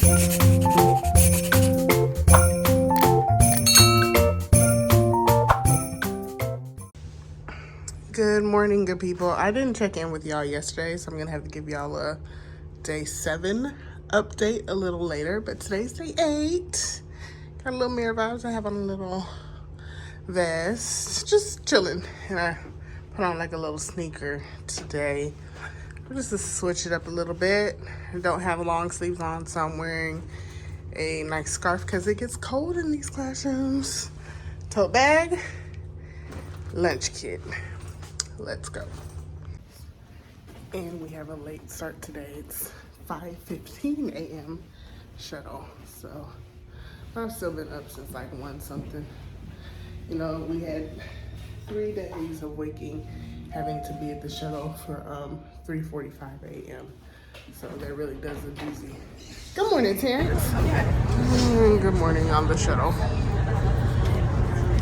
Good morning, good people. I didn't check in with y'all yesterday, so I'm gonna have to give y'all a day 7 update a little later. But today's day 8. Got a little mirror vibes. I have on a little vest, just chilling, and I put on like a little sneaker today, just to switch it up a little bit. I don't have long sleeves on, so I'm wearing a nice scarf because it gets cold in these classrooms. Tote bag, lunch kit. Let's go. And we have a late start today. It's 5:15 a.m. shuttle. So I've still been up since like 1 something. You know, we had 3 days of having to be at the shuttle for 3:45 a.m. So that really does a doozy. Good morning, Terrence. Good morning on the shuttle.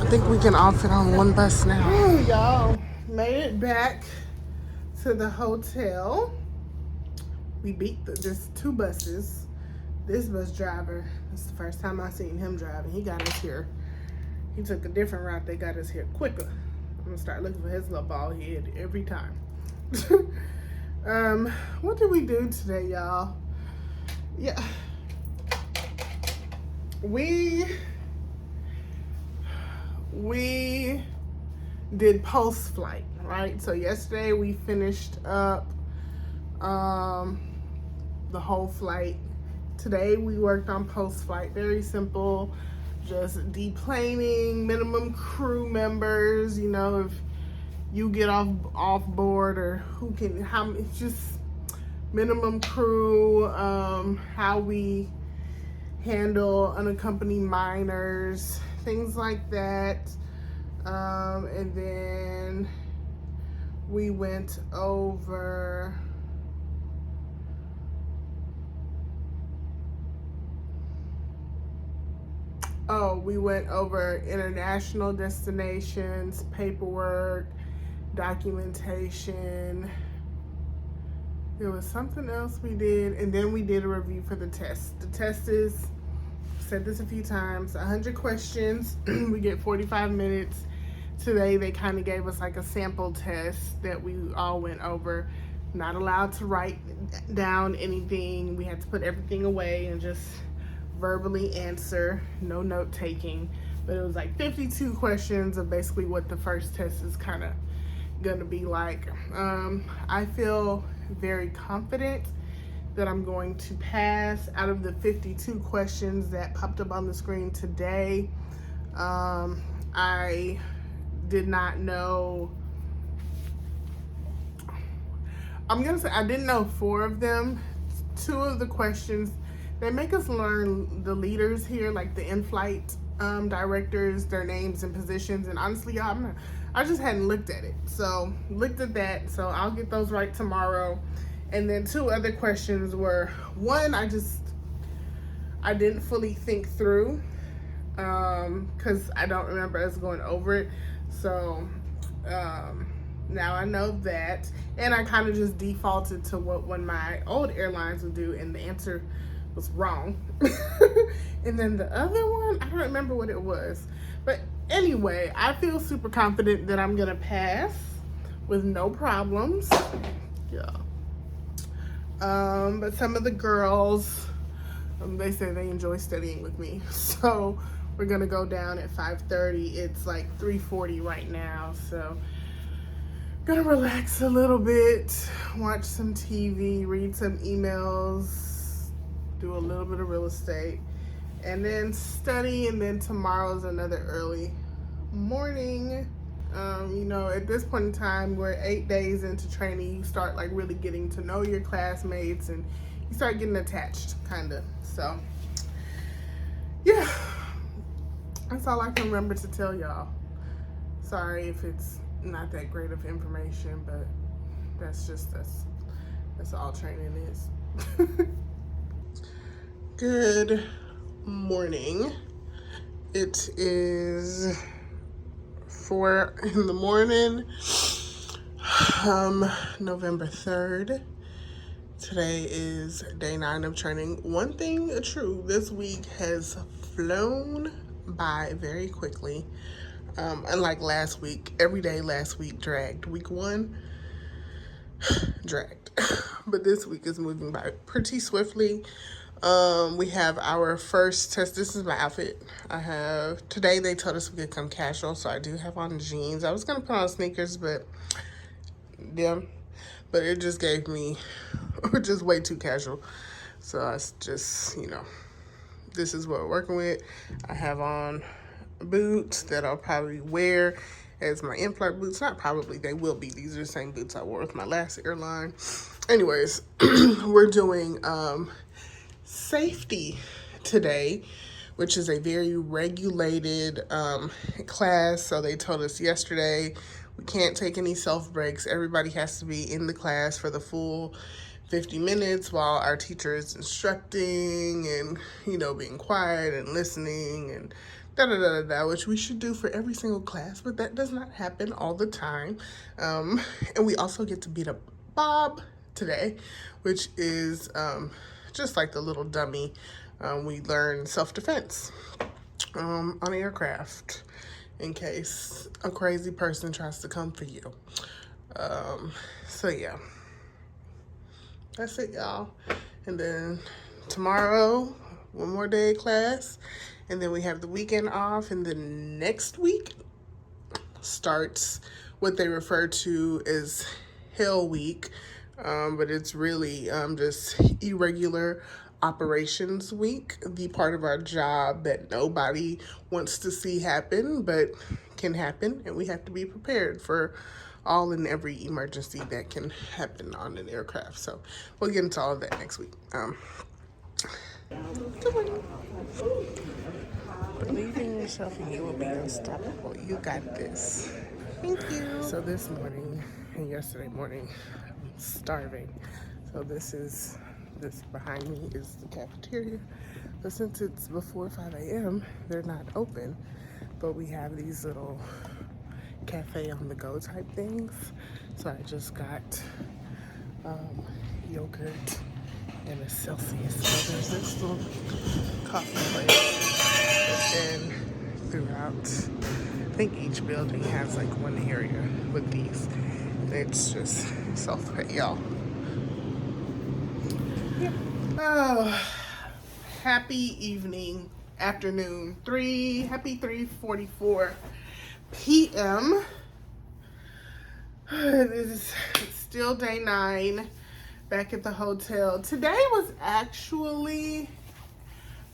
I think we can all fit on one bus now. Y'all made it back to the hotel. We beat just 2 buses. This bus driver, it's the first time I seen him driving. He got us here. He took a different route. They got us here quicker. I'm gonna start looking for his little bald head every time. What did we do today, y'all? Yeah, we did post-flight, right? So yesterday we finished up the whole flight. Today we worked on post-flight. Very simple, just deplaning, minimum crew members. You know, if you get off board, or it's just minimum crew. How we handle unaccompanied minors, things like that. And then we went over international destinations, paperwork, documentation. There was something else we did, and then we did a review for the test. The test is, said this a few times, 100 questions. We get 45 minutes. Today they kind of gave us like a sample test that we all went over. Not allowed to write down anything. We had to put everything away and just verbally answer, no note taking. But it was like 52 questions of basically what the first test is kind of gonna be like. I feel very confident that I'm going to pass. Out of the 52 questions that popped up on the screen today, I did not know, I'm gonna say I didn't know 4 of them. 2 of the questions, they make us learn the leaders here, like the in-flight directors, their names and positions, and honestly, I just hadn't looked at it. So looked at that, so I'll get those right tomorrow. And then 2 other questions were, one, I didn't fully think through, because I don't remember us going over it. So now I know that, and I kind of just defaulted to what one of my old airlines would do, and the answer was wrong. And then the other one, I don't remember what it was, but anyway, I feel super confident that I'm gonna pass with no problems. Yeah. But some of the girls, they say they enjoy studying with me, so we're gonna go down at 5:30. It's like 3:40 right now, so gonna relax a little bit, watch some TV, read some emails, do a little bit of real estate, and then study. And then tomorrow's another early morning. You know, at this point in time, we're 8 days into training. You start like really getting to know your classmates, and you start getting attached, kind of. So yeah, that's all I can remember to tell y'all. Sorry if it's not that great of information, but that's all training is. Good morning. It is 4 in the morning, November 3rd, Today is day 9 of training. One thing true, this week has flown by very quickly. Unlike last week, every day last week dragged. Week 1 dragged. But this week is moving by pretty swiftly. We have our first test. This is my outfit. Today they told us we could come casual, so I do have on jeans. I was gonna put on sneakers, but it just gave me just way too casual. So I just, this is what we're working with. I have on boots that I'll probably wear as my in-flight boots. Not probably, they will be. These are the same boots I wore with my last airline. Anyways, we're doing safety today, which is a very regulated class. So they told us yesterday we can't take any self breaks. Everybody has to be in the class for the full 50 minutes while our teacher is instructing and, being quiet and listening and which we should do for every single class, but that does not happen all the time. And we also get to beat up Bob today, which is just like the little dummy. We learn self-defense on aircraft in case a crazy person tries to come for you. So yeah, that's it, y'all. And then tomorrow, one more day of class, and then we have the weekend off, and then next week starts what they refer to as Hell Week, but it's really just irregular operations week, the part of our job that nobody wants to see happen, but can happen, and we have to be prepared for all and every emergency that can happen on an aircraft. So we'll get into all of that next week. Believing in yourself and you will be unstoppable. You got this. Thank you. So this morning and yesterday morning, I'm starving. So this behind me is the cafeteria. But since it's before 5 a.m., they're not open. But we have these little cafe on the go type things. So I just got yogurt and a Celsius. So there's this little coffee place. And throughout, I think each building has like one area with these. It's just self-pay, y'all. Yeah. Oh, happy afternoon. Happy 3:44 p.m. This is still day 9 back at the hotel. Today was actually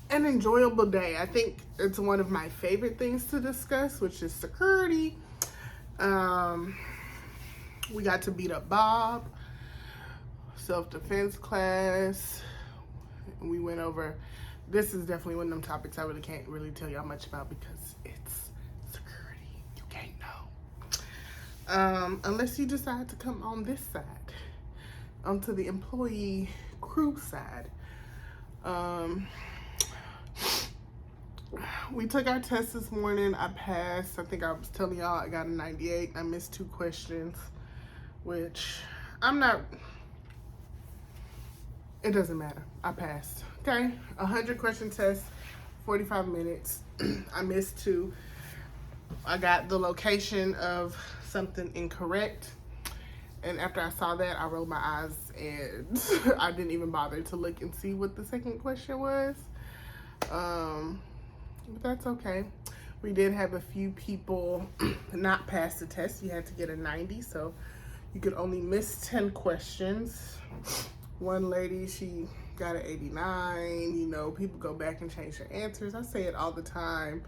an enjoyable day. I think it's one of my favorite things to discuss, which is security. We got to beat up Bob, self-defense class. We went over, this is definitely one of them topics I really can't tell y'all much about because it's security. You can't know. Unless you decide to come on this side, onto the employee crew side. We took our test this morning. I passed. I think I was telling y'all I got a 98. I missed 2 questions, which it doesn't matter. I passed. Okay, 100 question test, 45 minutes. I missed 2. I got the location of something incorrect. And after I saw that, I rolled my eyes and I didn't even bother to look and see what the second question was. But that's okay. We did have a few people not pass the test. You had to get a 90, so you could only miss 10 questions. One lady, she got an 89. People go back and change their answers. I say it all the time.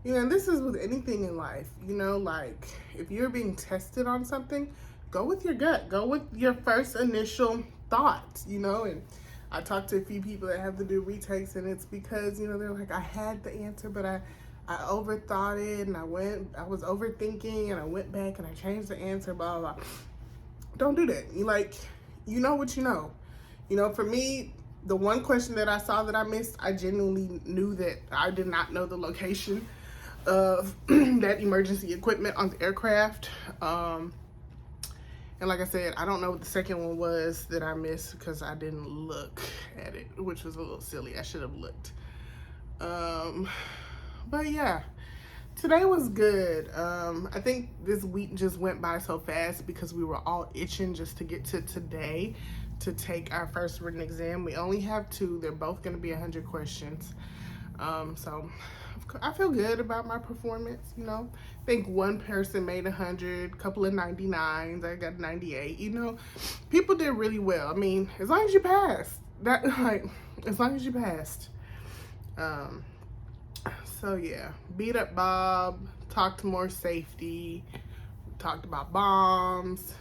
And this is with anything in life. Like if you're being tested on something, go with your gut. Go with your first initial thoughts, and I talked to a few people that have to do retakes, and it's because, they're like, I had the answer, but I overthought it, and I was overthinking, and I went back and I changed the answer, blah, blah, blah. Don't do that. You know what you know. For me, the one question that I saw that I missed, I genuinely knew that I did not know the location of that emergency equipment on the aircraft. And like I said, I don't know what the second one was that I missed because I didn't look at it, which was a little silly. I should have looked. But yeah, today was good. I think this week just went by so fast because we were all itching just to get to today to take our first written exam. We only have 2. They're both going to be 100 questions. So I feel good about my performance, you know. I think one person made 100, couple of 99s. I got 98. You know, people did really well. I mean, as long as you passed, as long as you passed. So yeah, beat up Bob, talked more safety, talked about bombs.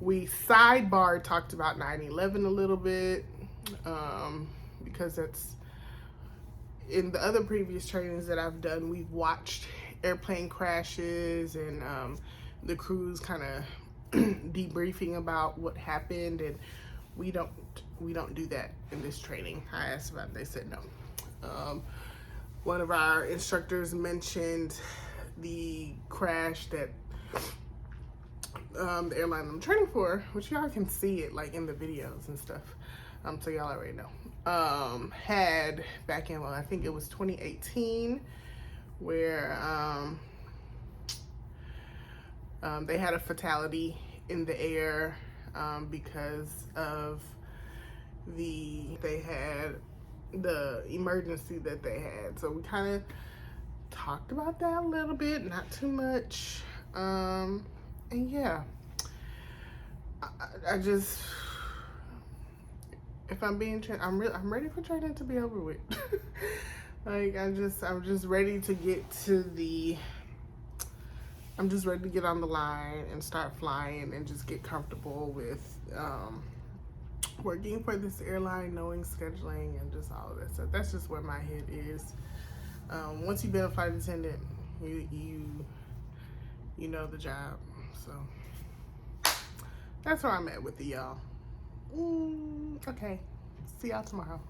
We talked about 9/11 a little bit, because that's in the other previous trainings that I've done. We've watched airplane crashes and the crews kind of debriefing about what happened, and we don't do that in this training. I asked about it, they said no. One of our instructors mentioned the crash that the airline I'm training for, which y'all can see it like in the videos and stuff, so y'all already know, had back in, well, I think it was 2018, where they had a fatality in the air because of they had the emergency that they had. So we kind of talked about that a little bit, not too much. And yeah, I just, if I'm being, I'm ready for training to be over with. Like I'm just ready to get to I'm just ready to get on the line and start flying and just get comfortable with working for this airline, knowing scheduling and just all of that stuff. That's just where my head is. Once you've been a flight attendant, you know the job. So that's where I'm at with y'all. Okay, see y'all tomorrow.